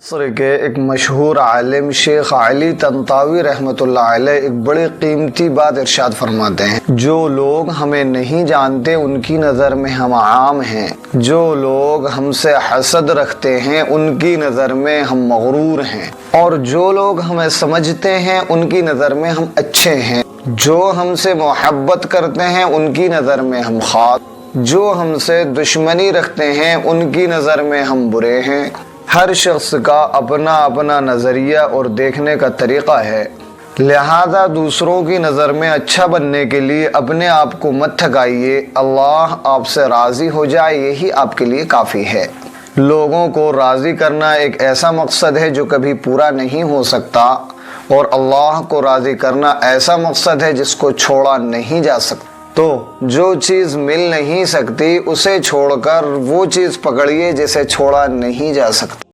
मिस्र के एक मशहूर आलिम शेख अली तंतावी रहमतुल्लाह अलैह एक बड़ी कीमती बात इरशाद फरमाते हैं। जो लोग हमें नहीं जानते उनकी नज़र में हम आम हैं, जो लोग हमसे हसद रखते हैं उनकी नज़र में हम मगरूर हैं, और जो लोग हमें समझते हैं उनकी नज़र में हम अच्छे हैं, जो हमसे मोहब्बत करते हैं उनकी नज़र में हम खास, जो हमसे दुश्मनी रखते हैं उनकी नज़र में हम बुरे हैं। हर शख्स का अपना अपना नज़रिया और देखने का तरीक़ा है, लिहाजा दूसरों की नज़र में अच्छा बनने के लिए अपने आप को मत थकाइए। अल्लाह आपसे राज़ी हो जाए यही आपके लिए काफ़ी है। लोगों को राज़ी करना एक ऐसा मकसद है जो कभी पूरा नहीं हो सकता, और अल्लाह को राज़ी करना ऐसा मकसद है जिसको छोड़ा नहीं जा सकता। तो जो चीज़ मिल नहीं सकती उसे छोड़कर वो चीज़ पकड़िए जिसे छोड़ा नहीं जा सकता।